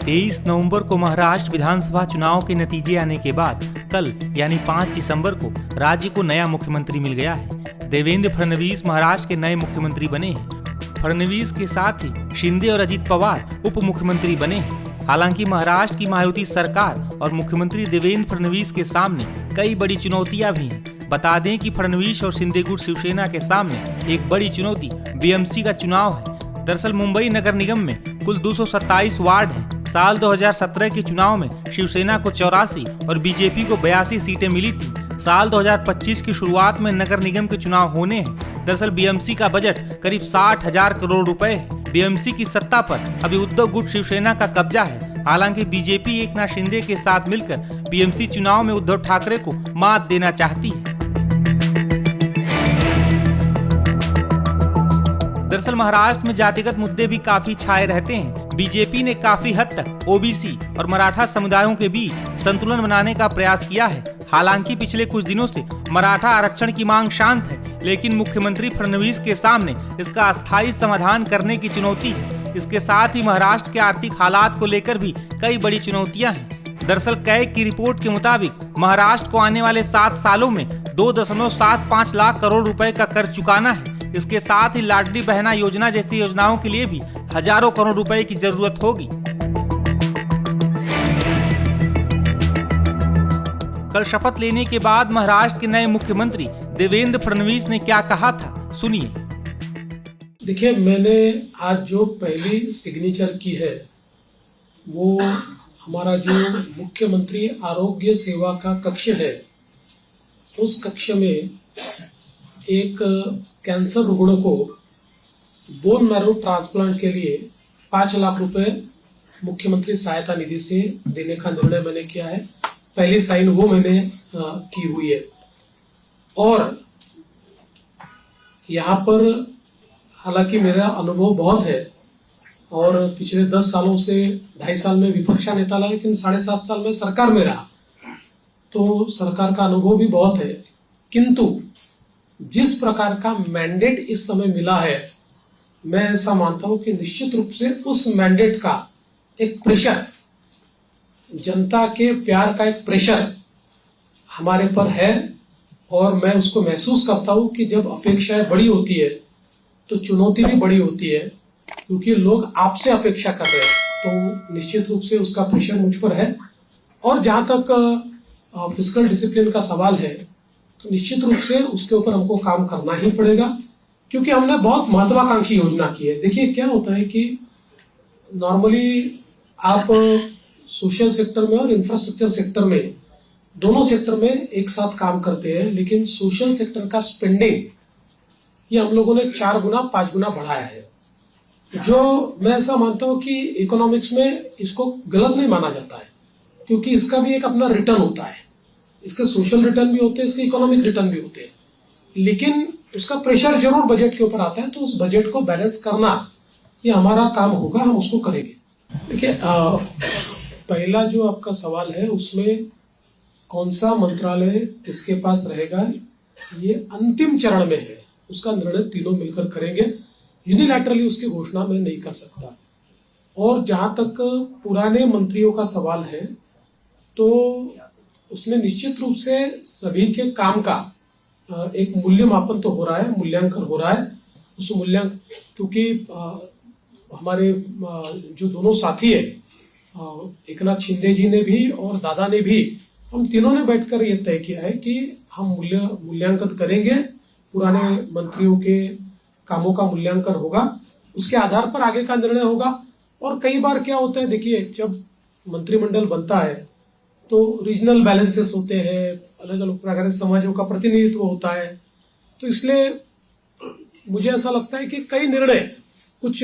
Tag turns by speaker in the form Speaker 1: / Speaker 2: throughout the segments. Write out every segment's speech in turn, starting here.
Speaker 1: 23 नवंबर को महाराष्ट्र विधानसभा चुनाव के नतीजे आने के बाद कल यानी 5 दिसंबर को राज्य को नया मुख्यमंत्री मिल गया है। देवेंद्र फडणवीस महाराष्ट्र के नए मुख्यमंत्री बने हैं। फडणवीस के साथ ही शिंदे और अजित पवार उप मुख्यमंत्री बने हैं। हालांकि महाराष्ट्र की महायुति सरकार और मुख्यमंत्री देवेंद्र फडणवीस के सामने कई बड़ी चुनौतियां भी हैं। बता दें कि फडणवीस और शिंदे गुट शिवसेना के सामने एक बड़ी चुनौती बीएमसी का चुनाव है। दरअसल मुंबई नगर निगम में कुल 227 वार्ड हैं। साल 2017 के चुनाव में शिवसेना को 84 और बीजेपी को 82 सीटें मिली थी। साल 2025 की शुरुआत में नगर निगम के चुनाव होने हैं। दरअसल बीएमसी का बजट करीब 60,000 करोड़ रुपए है। बीएमसी की सत्ता पर अभी उद्धव गुट शिवसेना का कब्जा है। हालांकि बीजेपी एकनाथ शिंदे के साथ मिलकर बीएमसी चुनाव में उद्धव ठाकरे को मात देना चाहती है। दरअसल महाराष्ट्र में जातिगत मुद्दे भी काफी छाए रहते हैं। बीजेपी ने काफी हद तक ओबीसी और मराठा समुदायों के बीच संतुलन बनाने का प्रयास किया है। हालांकि पिछले कुछ दिनों से मराठा आरक्षण की मांग शांत है, लेकिन मुख्यमंत्री फडणवीस के सामने इसका अस्थायी समाधान करने की चुनौती है। इसके साथ ही महाराष्ट्र के आर्थिक हालात को लेकर भी कई बड़ी चुनौतियां हैं। दरअसल कैग की रिपोर्ट के मुताबिक महाराष्ट्र को आने वाले 7 सालों में 2.75 लाख करोड़ रुपए का कर्ज चुकाना है। इसके साथ ही लाडली बहना योजना जैसी योजनाओं के लिए भी हजारों करोड़ रुपए की जरूरत होगी। कल शपथ लेने के बाद महाराष्ट्र के नए मुख्यमंत्री देवेंद्र फडणवीस ने क्या कहा था, सुनिए।
Speaker 2: देखिए, मैंने आज जो पहली सिग्नेचर की है वो हमारा जो मुख्यमंत्री आरोग्य सेवा का कक्ष है, उस कक्ष में एक कैंसर रुग्ण को बोन मैरो ट्रांसप्लांट के लिए 5 लाख रुपए मुख्यमंत्री सहायता निधि से देने का निर्णय मैंने किया है। पहली साइन वो मैंने की हुई है। और यहाँ पर हालांकि मेरा अनुभव बहुत है और पिछले 10 सालों से 2.5 साल में विपक्ष नेता रहा, लेकिन 7.5 साल में सरकार में रहा, तो सरकार का अनुभव भी बहुत है। किंतु जिस प्रकार का मैंडेट इस समय मिला है, मैं ऐसा मानता हूं कि निश्चित रूप से उस मैंडेट का एक प्रेशर, जनता के प्यार का एक प्रेशर हमारे पर है। और मैं उसको महसूस करता हूं कि जब अपेक्षाएं बड़ी होती है तो चुनौती भी बड़ी होती है, क्योंकि लोग आपसे अपेक्षा कर रहे हैं। तो निश्चित रूप से उसका प्रेशर मुझ पर है। और जहां तक फिस्कल डिसिप्लिन का सवाल है, तो निश्चित रूप से उसके ऊपर हमको काम करना ही पड़ेगा, क्योंकि हमने बहुत महत्वाकांक्षी योजना की है। देखिए, क्या होता है कि नॉर्मली आप सोशल सेक्टर में और इंफ्रास्ट्रक्चर सेक्टर में, दोनों सेक्टर में एक साथ काम करते हैं, लेकिन सोशल सेक्टर का स्पेंडिंग ये हम लोगों ने 4 गुना 5 गुना बढ़ाया है, जो मैं ऐसा मानता हूं कि इकोनॉमिक्स में इसको गलत नहीं माना जाता है, क्योंकि इसका भी एक अपना रिटर्न होता है। इसके सोशल रिटर्न भी होते हैं, इसके इकोनॉमिक रिटर्न भी होते हैं, लेकिन उसका प्रेशर जरूर बजट के ऊपर आता है। तो उस बजट को बैलेंस करना ये हमारा काम होगा, हम उसको करेंगे। देखिए, पहला जो आपका सवाल है उसमें कौन सा मंत्रालय किसके पास रहेगा, ये अंतिम चरण में है। उसका निर्णय तीनों मिलकर करेंगे। यूनिलैटरली उसकी घोषणा मैं नहीं कर सकता। और जहां तक पुराने मंत्रियों का सवाल है, तो उसमें निश्चित रूप से सभी के काम का एक मूल्यमापन तो हो रहा है, मूल्यांकन हो रहा है। उस मूल्यांकन, क्योंकि हमारे जो दोनों साथी है, एकनाथ शिंदे जी ने भी और दादा ने भी, हम तीनों ने बैठकर ये तय किया है कि हम मूल्यांकन करेंगे। पुराने मंत्रियों के कामों का मूल्यांकन होगा, उसके आधार पर आगे का निर्णय होगा। और कई बार क्या होता है, देखिए, जब मंत्रिमंडल बनता है तो रीजनल बैलेंसेस होते हैं, अलग अलग प्रकार के समाजों का प्रतिनिधित्व होता है। तो इसलिए मुझे ऐसा लगता है कि कुछ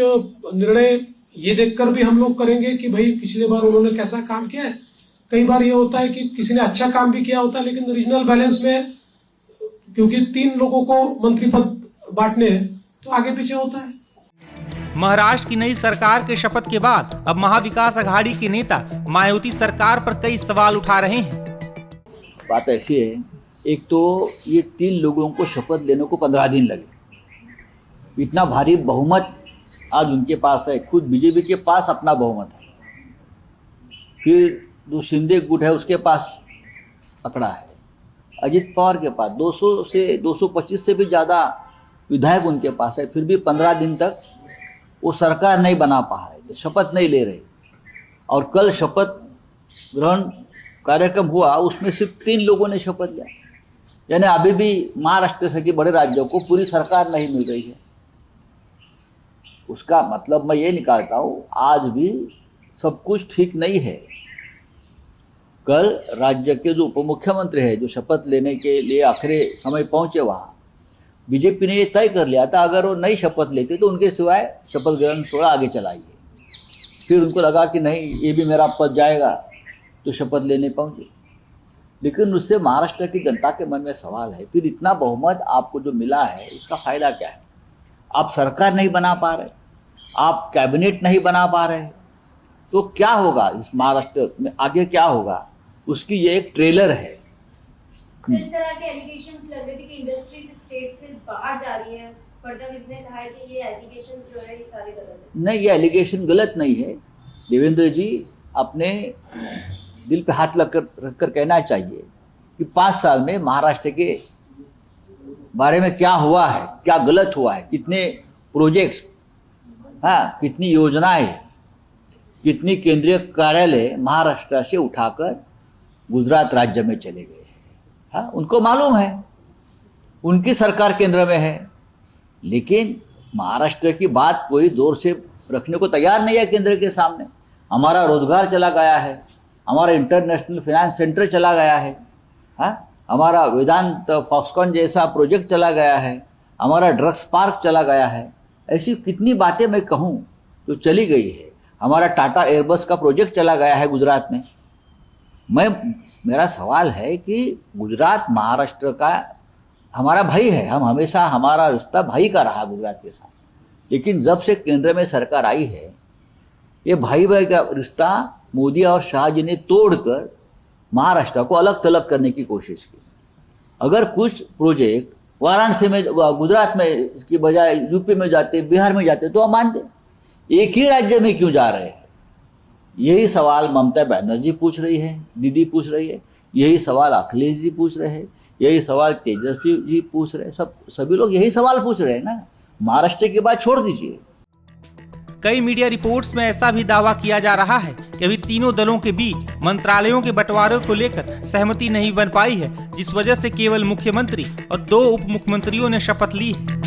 Speaker 2: निर्णय ये देखकर भी हम लोग करेंगे कि भाई पिछले बार उन्होंने कैसा काम किया है। कई बार ये होता है कि किसी ने अच्छा काम भी किया होता है, लेकिन रीजनल बैलेंस में क्योंकि 3 लोगों को मंत्री पद बांटने हैं, तो आगे पीछे होता है।
Speaker 1: महाराष्ट्र की नई सरकार के शपथ के बाद अब महाविकास आघाड़ी के नेता मायावती सरकार पर कई सवाल उठा रहे हैं।
Speaker 3: बात ऐसी है, एक तो ये 3 लोगों को शपथ लेने को 15 दिन लगे। इतना भारी बहुमत आज उनके पास है, खुद बीजेपी के पास अपना बहुमत है। फिर जो शिंदे गुट है उसके पास आंकड़ा है, अजित पवार के पास 200 से 225 से भी ज़्यादा विधायक उनके पास है, फिर भी 15 दिन तक वो सरकार नहीं बना पा रहे, शपथ नहीं ले रहे। और कल शपथ ग्रहण कार्यक्रम हुआ, उसमें सिर्फ 3 लोगों ने शपथ लिया, यानी अभी भी महाराष्ट्र से कि बड़े राज्यों को पूरी सरकार नहीं मिल रही है। उसका मतलब मैं ये निकालता हूँ, आज भी सब कुछ ठीक नहीं है। कल राज्य के जो उप मुख्यमंत्री है, जो शपथ लेने के लिए आखिरी समय पहुंचे, वहाँ बीजेपी ने ये तय कर लिया था अगर वो नई शपथ लेते तो उनके सिवाय शपथ ग्रहण 16 आगे चलाइए। फिर उनको लगा कि नहीं, ये भी मेरा पद जाएगा, तो शपथ लेने पहुंचे। लेकिन उससे महाराष्ट्र की जनता के मन में सवाल है, फिर इतना बहुमत आपको जो मिला है उसका फायदा क्या है? आप सरकार नहीं बना पा रहे, आप कैबिनेट नहीं बना पा रहे, तो क्या होगा इस महाराष्ट्र में आगे, क्या होगा? उसकी ये एक ट्रेलर है।
Speaker 4: इस तरह के एलिगेशंस लग रहे थे कि इंडस्ट्रीज स्टेट से बाहर जा रही है। फडणवीस ने कहा है कि ये एलिगेशंस जो है ये सारे गलत है।
Speaker 3: नहीं, ये एलिगेशन गलत नहीं है। देवेंद्र जी अपने दिल पे हाथ रखकर कहना चाहिए कि 5 साल में महाराष्ट्र के बारे में क्या हुआ है, क्या गलत हुआ है, कितने प्रोजेक्ट्स, हाँ, कितनी योजनाएं, कितनी केंद्रीय कार्यालय महाराष्ट्र से उठाकर गुजरात राज्य में चले गए। हाँ, उनको मालूम है, उनकी सरकार केंद्र में है, लेकिन महाराष्ट्र की बात कोई जोर से रखने को तैयार नहीं है केंद्र के सामने। हमारा रोजगार चला गया है, हमारा इंटरनेशनल फाइनेंस सेंटर चला गया है, हाँ, हमारा वेदांत फॉक्सकॉन जैसा प्रोजेक्ट चला गया है, हमारा ड्रग्स पार्क चला गया है। ऐसी कितनी बातें मैं कहूँ तो चली गई है। हमारा टाटा एयरबस का प्रोजेक्ट चला गया है गुजरात में। मेरा सवाल है कि गुजरात महाराष्ट्र का हमारा भाई है, हम हमेशा, हमारा रिश्ता भाई का रहा गुजरात के साथ, लेकिन जब से केंद्र में सरकार आई है, ये भाई भाई का रिश्ता मोदी और शाह जी ने तोड़कर महाराष्ट्र को अलग थलग करने की कोशिश की। अगर कुछ प्रोजेक्ट वाराणसी में, गुजरात में की बजाय यूपी में जाते, बिहार में जाते, तो हम मानते। एक ही राज्य में क्यों जा रहे हैं? यही सवाल ममता बनर्जी पूछ रही है, दीदी पूछ रही है, यही सवाल अखिलेश जी पूछ रहे हैं, यही सवाल तेजस्वी जी पूछ रहे हैं, सभी लोग यही सवाल पूछ रहे हैं ना। महाराष्ट्र की बात छोड़ दीजिए।
Speaker 1: कई मीडिया रिपोर्ट्स में ऐसा भी दावा किया जा रहा है कि अभी तीनों दलों के बीच मंत्रालयों के बंटवारे को लेकर सहमति नहीं बन पाई है, जिस वजह से केवल मुख्यमंत्री और 2 उप मुख्यमंत्रियों ने शपथ ली है।